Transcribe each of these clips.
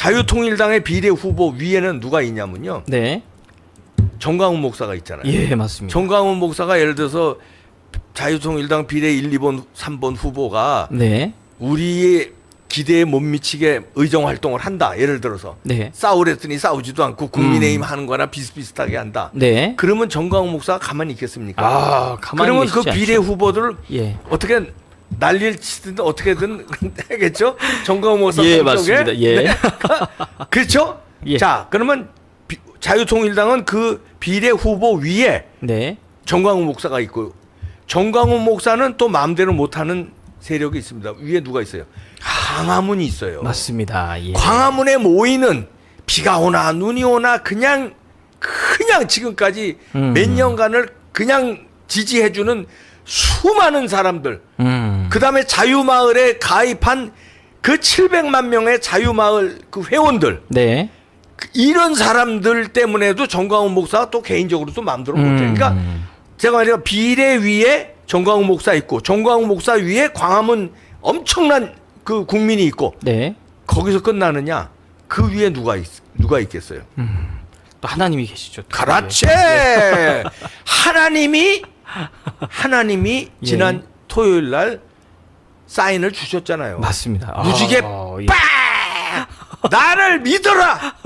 자유통일당의 비례 후보 위에는 누가 있냐면요. 네. 정광훈 목사가 있잖아요. 예, 맞습니다. 정광훈 목사가 예를 들어서 자유통일당 비례 1, 2번, 3번 후보가 네. 우리의 기대에 못 미치게 의정 활동을 한다. 예를 들어서 네. 싸우랬더니 싸우지도 않고 국민의힘 하는 거나 비슷비슷하게 한다. 네. 그러면 정광훈 목사가 가만히 있겠습니까? 아, 가만히 그러면 그 계시지 비례 않죠. 후보들을 예. 어떻게 난리를 치든 어떻게든 하겠죠? 정광훈 목사 예, 쪽에. 맞습니다. 예. 그렇죠? 예. 자, 그러면 자유통일당은 그 비례 후보 위에 네. 정광훈 목사가 있고 정광훈 목사는 또 마음대로 못하는 세력이 있습니다. 위에 누가 있어요? 광화문이 있어요. 맞습니다. 예. 광화문에 모이는 비가 오나 눈이 오나 그냥 지금까지 몇 년간을 그냥 지지해주는 수많은 사람들. 그다음에 자유마을에 가입한 그 700만 명의 자유마을 그 회원들. 네. 이런 사람들 때문에도 정광훈 목사가 또 개인적으로 또 마음대로 못해. 그러니까 제가 말이야 비례 위에 정광훈 목사 있고 정광훈 목사 위에 광화문 엄청난 그 국민이 있고 네. 거기서 끝나느냐? 그 위에 누가 있겠어요? 또 하나님이 계시죠. 또. 그렇지. 하나님이 예. 지난 토요일 날 사인을 주셨잖아요. 맞습니다. 무지개 예. 빵! 나를 믿어라.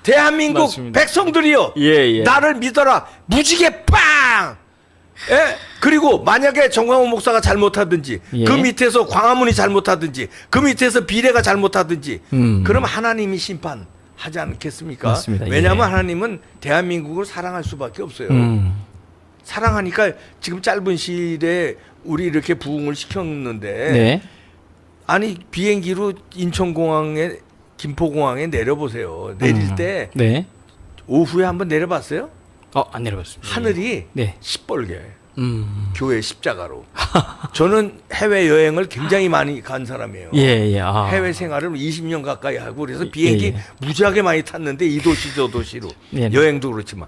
대한민국 맞습니다. 백성들이요. 예, 예. 나를 믿어라. 무지개 빵! 예? 그리고 만약에 정광훈 목사가 잘못하든지 예. 그 밑에서 광화문이 잘못하든지 그 밑에서 비례가 잘못하든지 그럼 하나님이 심판하지 않겠습니까? 맞습니다. 왜냐하면 예. 하나님은 대한민국을 사랑할 수밖에 없어요. 사랑하니까 지금 짧은 시일에 우리 이렇게 부흥을 시켰는데 네. 아니 비행기로 인천공항에 김포공항에 내려보세요. 내릴 때 네. 오후에 한번 내려봤어요? 안 내려봤습니다. 하늘이 네. 시뻘게 교회 십자가로. 저는 해외 여행을 굉장히 많이 간 사람이에요. 예, 예. 아. 해외 생활을 20년 가까이 하고 그래서 비행기 예, 예. 무지하게 많이 탔는데 이 도시 저 도시로 예, 네. 여행도 그렇지만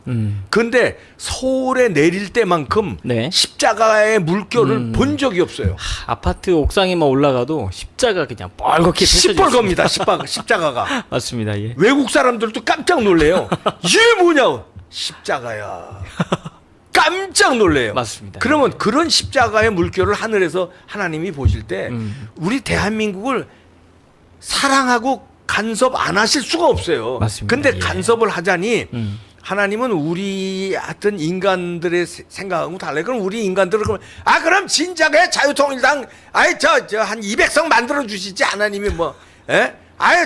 근데 서울에 내릴 때만큼 네. 십자가의 물결을 본 적이 없어요. 아파트 옥상에만 올라가도 십자가 그냥 뻘겋게 펼쳐져 시뻘겁니다. 십자가가. 맞습니다. 예. 외국 사람들도 깜짝 놀래요. 이게 뭐냐? 십자가야. 깜짝 놀래요. 맞습니다. 그러면 그런 십자가의 물결을 하늘에서 하나님이 보실 때 우리 대한민국을 사랑하고 간섭 안 하실 수가 없어요. 맞습니다. 근데 예. 간섭을 하자니 하나님은 우리 하여튼 인간들의 생각하고 달라요. 그럼 우리 인간들은 그럼 진작에 자유통일당 저 한 200석 만들어 주시지 하나님이 뭐 예?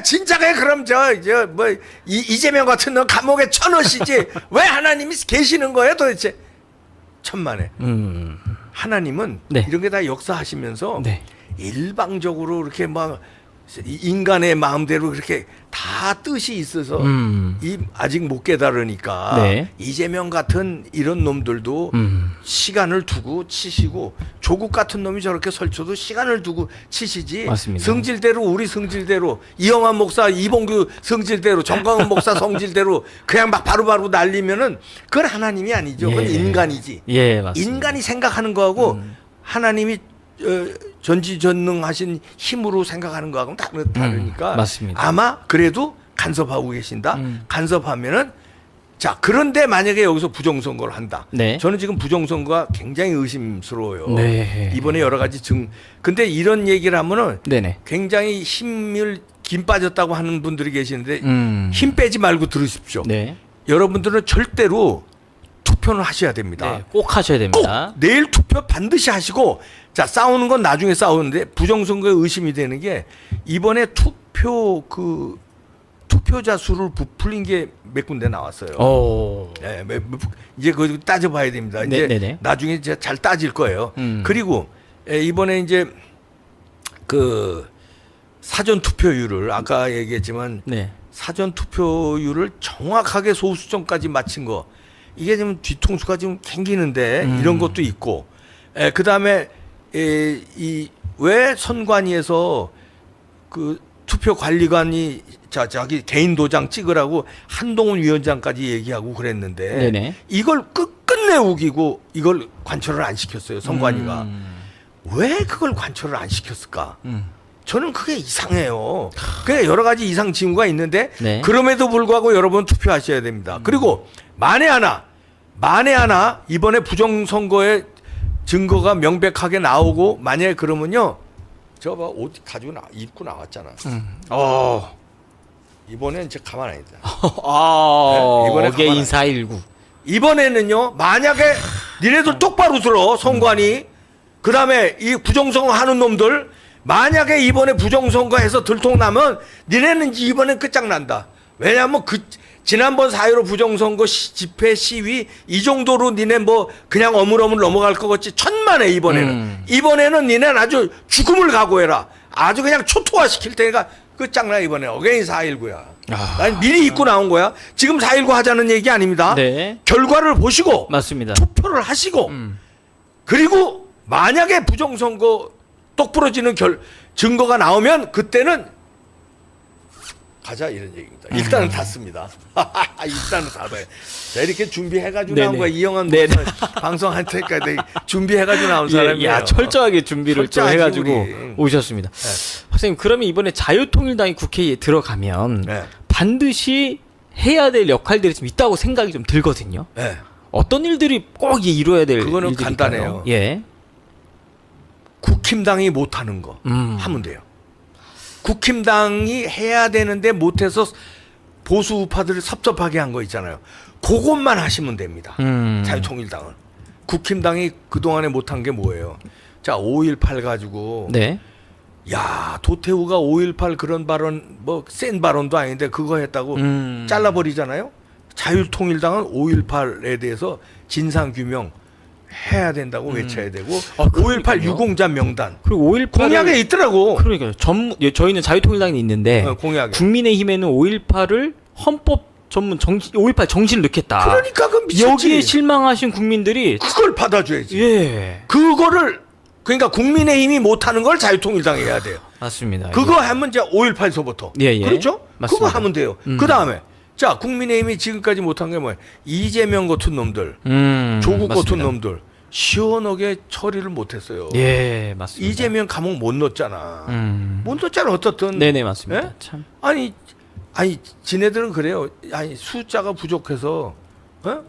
진작에 그럼 이재명 같은 놈 감옥에 쳐넣으시지 왜 하나님이 계시는 거예요 도대체? 천만에. 하나님은 네. 이런 게 다 역사하시면서 네. 일방적으로 이렇게 막 인간의 마음대로 그렇게 다 뜻이 있어서 아직 못 깨달으니까 네. 이재명 같은 이런 놈들도 시간을 두고 치시고 조국 같은 놈이 저렇게 설쳐도 시간을 두고 치시지. 맞습니다. 성질대로 우리 성질대로 이영환 목사 이봉규 성질대로 정광훈 목사 성질대로 그냥 막 바로바로 날리면은 그건 하나님이 아니죠. 그건 예. 인간이지. 예, 맞습니다. 인간이 생각하는 거하고 하나님이 전지전능하신 힘으로 생각하는 거하고는 다르니까 맞습니다. 아마 그래도 간섭하고 계신다. 간섭하면은 자 그런데 만약에 여기서 부정선거를 한다. 네. 저는 지금 부정선거가 굉장히 의심스러워요. 네. 이번에 여러 가지 근데 이런 얘기를 하면은 네네. 굉장히 힘을 김 빠졌다고 하는 분들이 계시는데 힘 빼지 말고 들으십시오. 네. 여러분들은 절대로 투표는 하셔야 됩니다. 네. 꼭 하셔야 꼭 됩니다. 내일 투표 반드시 하시고 자 싸우는 건 나중에 싸우는데 부정선거에 의심이 되는 게 이번에 투표자 수를 부풀린 게 몇 군데 나왔어요. 오. 네, 이제 그거 따져봐야 됩니다. 이제 네네. 나중에 이제 잘 따질 거예요. 그리고 이번에 이제 그 사전 투표율을 아까 얘기했지만 네. 사전 투표율을 정확하게 소수점까지 맞춘 거 이게 지금 뒤통수가 지금 캥기는데 이런 것도 있고 그 다음에 왜 선관위에서 그 투표 관리관이 자기 개인 도장 찍으라고 한동훈 위원장까지 얘기하고 그랬는데 네네. 이걸 끝내 우기고 이걸 관철을 안 시켰어요 선관위가. 왜 그걸 관철을 안 시켰을까? 저는 그게 이상해요. 그냥 여러 가지 이상 징후가 있는데 네. 그럼에도 불구하고 여러분 투표하셔야 됩니다. 그리고 만에 하나 이번에 부정선거의 증거가 명백하게 나오고 만약에 그러면요. 저 봐 옷 가지고 입고 나왔잖아. 이번엔 이제 가만 안 있다. 네, 이번에 어게인 가만 419. 이번에는요. 만약에 니네들 똑바로 들어 선관위 그다음에 이 부정선거 하는 놈들 만약에 이번에 부정선거해서 들통나면 니네는 이제 이번엔 끝장난다. 왜냐하면 그 지난번 4.15 부정선거 집회 시위 이 정도로 니네 뭐 그냥 어물어물 넘어갈 것 같지 천만에 이번에는 이번에는 니네는 아주 죽음을 각오해라. 아주 그냥 초토화시킬 테니까 끝장나. 이번에 어게인 4.19야. 난 미리 입고 나온 거야. 지금 4.19 하자는 얘기 아닙니다. 네. 결과를 보시고 맞습니다. 투표를 하시고 그리고 만약에 부정선거 똑부러지는 증거가 나오면 그때는 가자 이런 얘기입니다. 일단은 닫습니다. 일단은 닫아요. 자, 이렇게 준비해가지고 나온 네네. 거야. 이영환 네네. 방송할 테니까 준비해가지고 나온 사람이에요. 야, 철저하게 준비를 또 철저하지, 해가지고 우리. 오셨습니다. 박사님, 그러면 이번에 자유통일당이 국회에 들어가면 네. 반드시 해야 될 역할들이 좀 있다고 생각이 좀 들거든요. 네. 어떤 일들이 꼭 이루어야 될 그거는 일들일까요? 간단해요. 예. 국힘당이 못하는 거 하면 돼요. 국힘당이 해야 되는데 못해서 보수 우파들을 섭섭하게 한 거 있잖아요. 그것만 하시면 됩니다. 자유통일당은. 국힘당이 그동안에 못한 게 뭐예요? 자, 5.18 가지고 네. 야, 도태우가 5.18 그런 발언 뭐 센 발언도 아닌데 그거 했다고 잘라버리잖아요. 자유통일당은 5.18에 대해서 진상규명 해야 된다고 외쳐야 되고 5.18 그러니까요. 유공자 명단 그리고 5.18 공약에 있더라고. 그러니까요. 저희는 자유통일당이 있는데 공약에. 국민의힘에는 5.18을 헌법 전문 5.18 정신을 넣겠다. 그러니까 그 미쳤지. 여기에 실망하신 국민들이 그걸 받아줘야지. 예. 그거를 그러니까 국민의힘이 못하는 걸 자유통일당이 해야 돼요. 맞습니다. 그거 하면 이제 5.18서부터. 예, 예. 그렇죠? 맞습니다. 그거 하면 돼요. 그 다음에 자 국민의힘이 지금까지 못한 게 뭐예요? 이재명 같은 놈들, 조국 같은 맞습니다. 놈들 시원하게 처리를 못했어요. 예, 맞습니다. 이재명 감옥 못 넣었잖아. 못 넣었잖아 어떻든. 네네 맞습니다. 예? 참. 아니 지네들은 그래요. 아니 숫자가 부족해서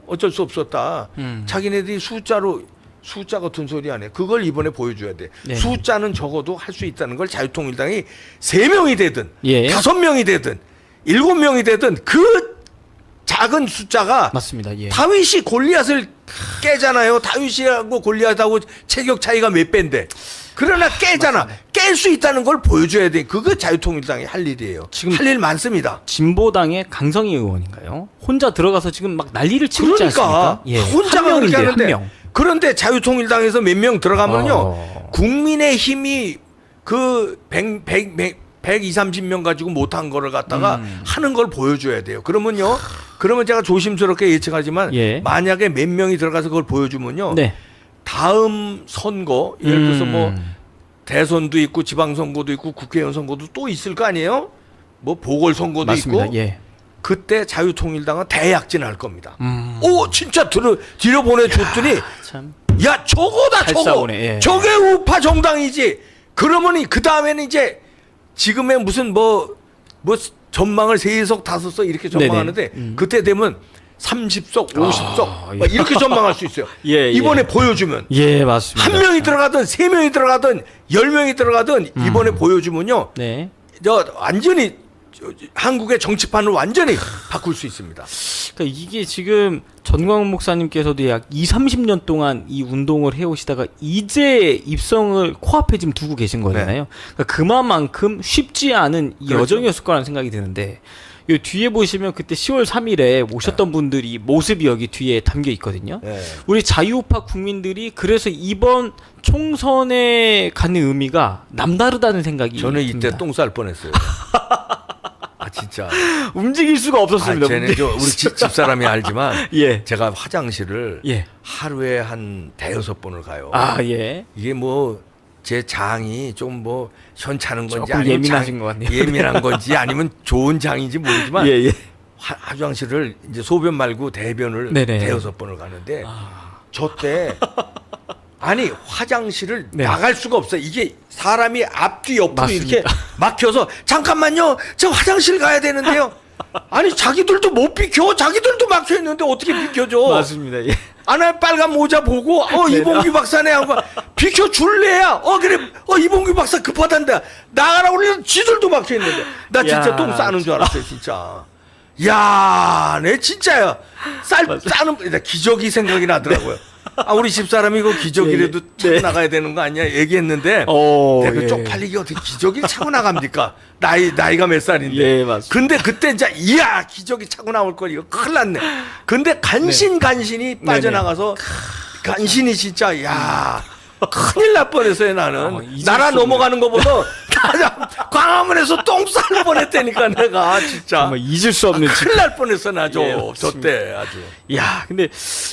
어쩔 수 없었다. 자기네들이 숫자 같은 소리 안 해. 그걸 이번에 보여줘야 돼. 네. 숫자는 적어도 할 수 있다는 걸 자유통일당이 3명이 되든 예. 5명이 되든 7명이 되든 그 작은 숫자가 맞습니다. 예. 다윗이 골리앗을 깨잖아요. 다윗이하고 골리앗하고 체격 차이가 몇 배인데. 그러나 깨잖아. 깰 수 있다는 걸 보여줘야 돼. 그거 자유통일당이 할 일이에요. 지금 할 일 많습니다. 진보당의 강성희 의원인가요? 혼자 들어가서 지금 막 난리를 치고 있지 그러니까 않습니까? 예. 혼자가 한 그렇게 명인데, 하는데 한 명. 그런데 자유통일당에서 몇 명 들어가면요 국민의힘이 그 120-30명 가지고 못한 거를 갖다가 하는 걸 보여줘야 돼요. 그러면 제가 조심스럽게 예측하지만 예. 만약에 몇 명이 들어가서 그걸 보여주면요 네. 다음 선거 예를 들어서 뭐 대선도 있고 지방선거도 있고 국회의원 선거도 또 있을 거 아니에요? 뭐 보궐선거도 맞습니다. 있고 예. 그때 자유통일당은 대약진할 겁니다. 오 진짜 뒤로 보내줬더니 참. 야 저거다 잘 저거 싸우네, 예. 저게 우파 정당이지. 그러면 그 다음에는 이제 지금의 무슨 뭐 전망을 3석 5석 이렇게 전망하는데 그때 되면 30석 50석 막 이렇게 전망할 수 있어요. 예, 이번에 예. 보여주면 예, 맞습니다. 한 명이 들어가든 3명이 들어가든 10명이 들어가든 이번에 보여주면요 네. 완전히 한국의 정치판을 완전히 바꿀 수 있습니다. 그러니까 이게 지금 전광훈 목사님께서도 약 30년 동안 이 운동을 해오시다가 이제 입성을 코앞에 지금 두고 계신 거잖아요. 그러니까 그만큼 쉽지 않은 이 그렇죠. 여정이었을 거라는 생각이 드는데 요 뒤에 보시면 그때 10월 3일에 오셨던 분들이 모습이 여기 뒤에 담겨 있거든요. 네. 우리 자유우파 국민들이 그래서 이번 총선에 갖는 의미가 남다르다는 생각이 저는 듭니다. 이때 똥 쌀 뻔했어요. 아 진짜. 움직일 수가 없었습니다. 쟤네 우리 집사람이 알지만 예. 제가 화장실을 예. 하루에 한 5-6번을 가요. 아, 예. 이게 뭐 제 장이 좀 뭐 현찮은 건지 조금 아니면 예민하신 것 같네요. 예민한 건지 아니면 좋은 장인지 모르지만 예, 예. 화장실을 이제 소변 말고 대변을 네네. 5-6번을 가는데 저 때 아니 화장실을 네. 나갈 수가 없어. 이게 사람이 앞뒤 옆으로 맞습니다. 이렇게 막혀서 잠깐만요. 저 화장실 가야 되는데요. 아니 자기들도 못 비켜. 자기들도 막혀 있는데 어떻게 비켜줘? 맞습니다. 예. 안에 빨간 모자 보고 네. 이봉규 박사네 하고 비켜 줄래야. 그래. 이봉규 박사 급하단다. 나가라고 그러면 지들도 막혀 있는데. 나 진짜 야, 똥 싸는 줄 알았어요, 진짜. 야, 내 진짜야. 싸는 나 기저귀 생각이 나더라고요. 우리 집사람이 이거 기저귀라도 예, 예. 차고 네. 나가야 되는 거 아니야? 얘기했는데 내가 그 예. 쪽팔리게 어떻게 기저귀를 차고 나갑니까? 나이가 몇 살인데. 예, 맞습니다. 근데 그때 이제 이야 기저귀 차고 나올 걸 이거 큰일 났네. 근데 간신히 빠져나가서 간신히 진짜 야 큰일 날 뻔했어요 나는. 잊을 나라 수 없네. 넘어가는 것보다 광화문에서 똥 싸는 뻔했다니까 내가 진짜. 정말 잊을 수 없는 큰일 날 뻔했어 나 예, 맞습니다. 저때 아주. 야, 근데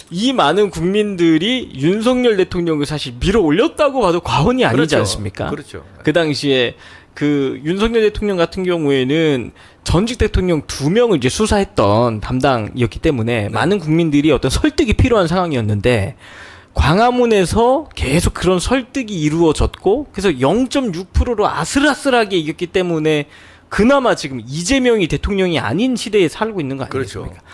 이 많은 국민들이 윤석열 대통령을 사실 밀어 올렸다고 봐도 과언이 아니지 그렇죠. 않습니까? 그렇죠. 그 당시에 그 윤석열 대통령 같은 경우에는 전직 대통령 2명을 이제 수사했던 담당이었기 때문에 많은 국민들이 어떤 설득이 필요한 상황이었는데 광화문에서 계속 그런 설득이 이루어졌고 그래서 0.6%로 아슬아슬하게 이겼기 때문에 그나마 지금 이재명이 대통령이 아닌 시대에 살고 있는 거 그렇죠. 아니겠습니까?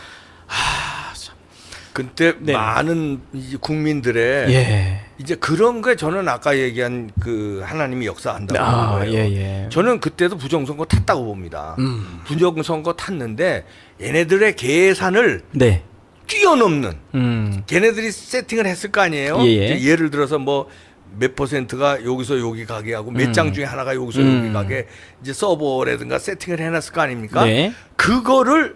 그때 네. 많은 이제 국민들의 예. 이제 그런 게 저는 아까 얘기한 그 하나님이 역사한다고 하는 거예요. 예. 저는 그때도 부정선거 탔다고 봅니다. 부정선거 탔는데 얘네들의 계산을 네. 뛰어넘는 걔네들이 세팅을 했을 거 아니에요. 예. 이제 예를 들어서 뭐 몇 %가 여기서 여기 가게 하고 몇 장 중에 하나가 여기서 여기 가게 이제 서버라든가 세팅을 해놨을 거 아닙니까? 네. 그거를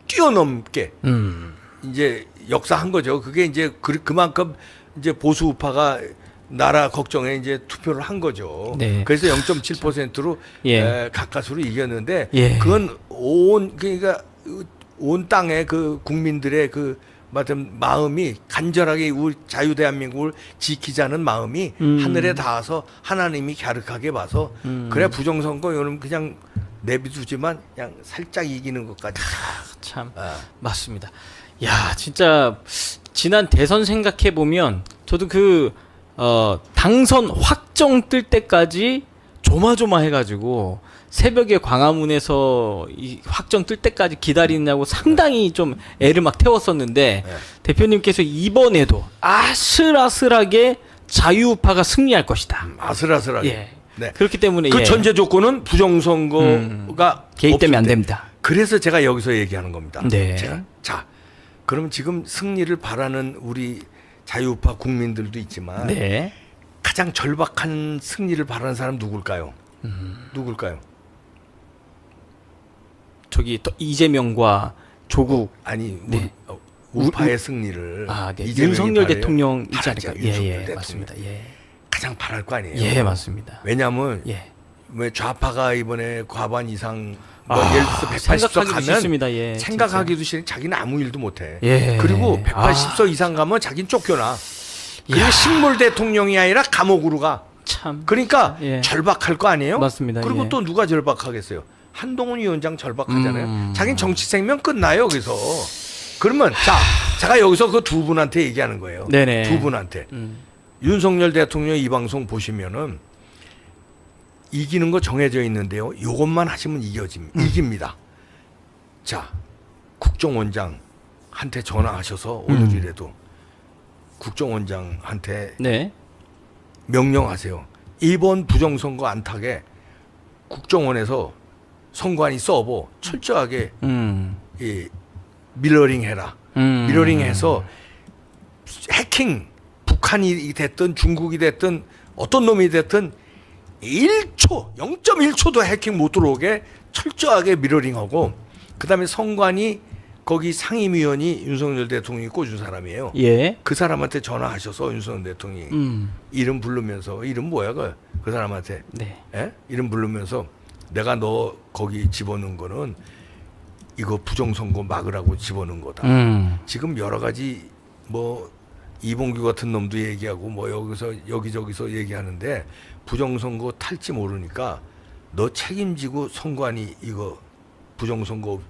뛰어넘게 음. 이제 역사한 거죠. 그게 이제 그만큼 이제 보수 우파가 나라 걱정에 이제 투표를 한 거죠. 네. 그래서 0.7%로 예. 가까스로 이겼는데 예. 그건 그러니까 온 땅의 그 국민들의 그 마음이 간절하게 우리 자유대한민국을 지키자는 마음이 하늘에 닿아서 하나님이 갸륵하게 봐서 그래 부정선거 요는 그냥 내비두지만 그냥 살짝 이기는 것까지 참 맞습니다. 야, 진짜 지난 대선 생각해 보면 저도 당선 확정 뜰 때까지 조마조마해가지고 새벽에 광화문에서 이 확정 뜰 때까지 기다리느냐고 상당히 좀 애를 막 태웠었는데 대표님께서 이번에도 아슬아슬하게 자유우파가 승리할 것이다. 아슬아슬하게. 예. 네. 그렇기 때문에 그 전제 조건은 부정선거가 개입되면 안 없을 때. 됩니다. 그래서 제가 여기서 얘기하는 겁니다. 네. 자, 그럼 지금 승리를 바라는 우리 자유우파 국민들도 있지만 네. 가장 절박한 승리를 바라는 사람 누굴까요? 누굴까요? 저기 이재명과 조국 아니 네. 우파의 승리를 네. 이재명이 윤석열 바라요? 대통령이지 바라죠. 않을까? 윤석열 예, 대통령. 맞습니다. 예. 가장 바랄 거 아니에요. 예, 맞습니다. 왜냐하면 예. 왜 좌파가 이번에 과반 이상 예를 들어서 180석 생각하기도 가면 싫습니다. 예, 생각하기도 싫은 자기는 아무 일도 못해. 예. 그리고 180석 이상 가면 자기는 쫓겨나. 그리고 식물 대통령이 아니라 감옥으로 가. 참. 그러니까 예. 절박할 거 아니에요? 맞습니다. 그리고 예. 또 누가 절박하겠어요? 한동훈 위원장 절박하잖아요. 자기는 정치 생명 끝나요, 여기서. 그러면 제가 여기서 그 두 분한테 얘기하는 거예요. 네네. 두 분한테. 윤석열 대통령 이 방송 보시면은 이기는 거 정해져 있는데요. 요것만 하시면 이깁니다. 자, 국정원장한테 전화하셔서 오늘이라도 국정원장한테 네. 명령하세요. 이번 부정선거 안타게 국정원에서 선관위 서버 철저하게 이 미러링해라. 미러링해서 해킹 북한이 됐든 중국이 됐든 어떤 놈이 됐든 0.1초도 해킹 못 들어오게 철저하게 미러링하고 그다음에 선관위 거기 상임위원이 윤석열 대통령이 꽂은 사람이에요. 예. 그 사람한테 전화하셔서 윤석열 대통령이 이름 부르면서 이름 뭐야 그 사람한테 네. 예? 이름 부르면서 내가 너 거기 집어넣은 거는 이거 부정선거 막으라고 집어넣은 거다. 지금 여러 가지 뭐 이봉규 같은 놈도 얘기하고 뭐 여기저기서 얘기하는데 부정선거 탈지 모르니까 너 책임지고 선관위 이거 부정선거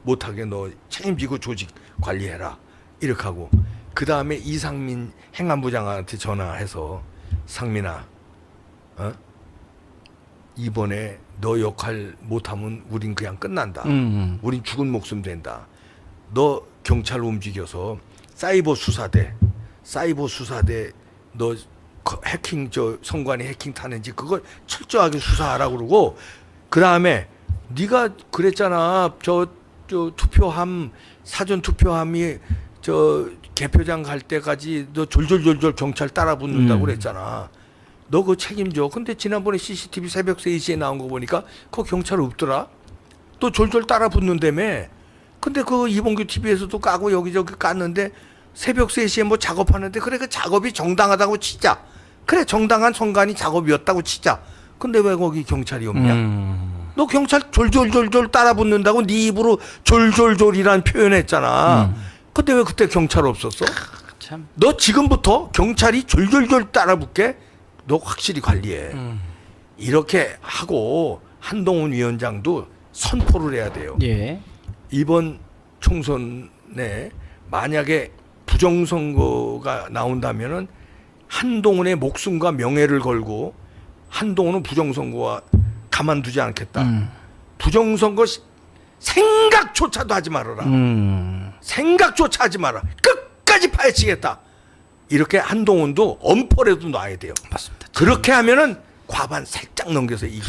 못하게 너 책임지고 조직 관리해라 이렇게 하고 그 다음에 이상민 행안부장한테 전화해서 상민아, 이번에 너 역할 못하면 우린 그냥 끝난다. 우린 죽은 목숨 된다. 너 경찰 움직여서 사이버 수사대 너 해킹 선관위 해킹 타는지 그걸 철저하게 수사하라고 그러고 그 다음에 네가 그랬잖아. 저 투표함 사전 투표함이 개표장 갈 때까지 너 졸졸졸졸 경찰 따라 붙는다고 그랬잖아. 너 그거 책임져. 근데 지난번에 CCTV 새벽 3시에 나온 거 보니까 그거 경찰 없더라. 또 졸졸 따라 붙는다며. 근데 그 이봉규 TV에서도 까고 여기저기 깠는데 새벽 3시에 뭐 작업하는데 그래 그 작업이 정당하다고 치자. 그래 정당한 선관위 작업이었다고 치자. 근데 왜 거기 경찰이 없냐? 너 경찰 졸졸졸졸 따라 붙는다고 네 입으로 졸졸졸이란 표현했잖아. 근데 왜 그때 경찰 없었어? 참. 너 지금부터 경찰이 졸졸졸 따라 붙게 너 확실히 관리해. 이렇게 하고 한동훈 위원장도 선포를 해야 돼요. 예. 이번 총선에 만약에 부정선거가 나온다면은 한동훈의 목숨과 명예를 걸고 한동훈은 부정선거와 가만두지 않겠다. 부정선거 생각조차도 하지 말아라. 생각조차 하지 마라. 끝까지 파헤치겠다. 이렇게 한동훈도 엄포라도 놔야 돼요. 맞습니다. 그렇게 하면은 과반 살짝 넘겨서 이깁니다.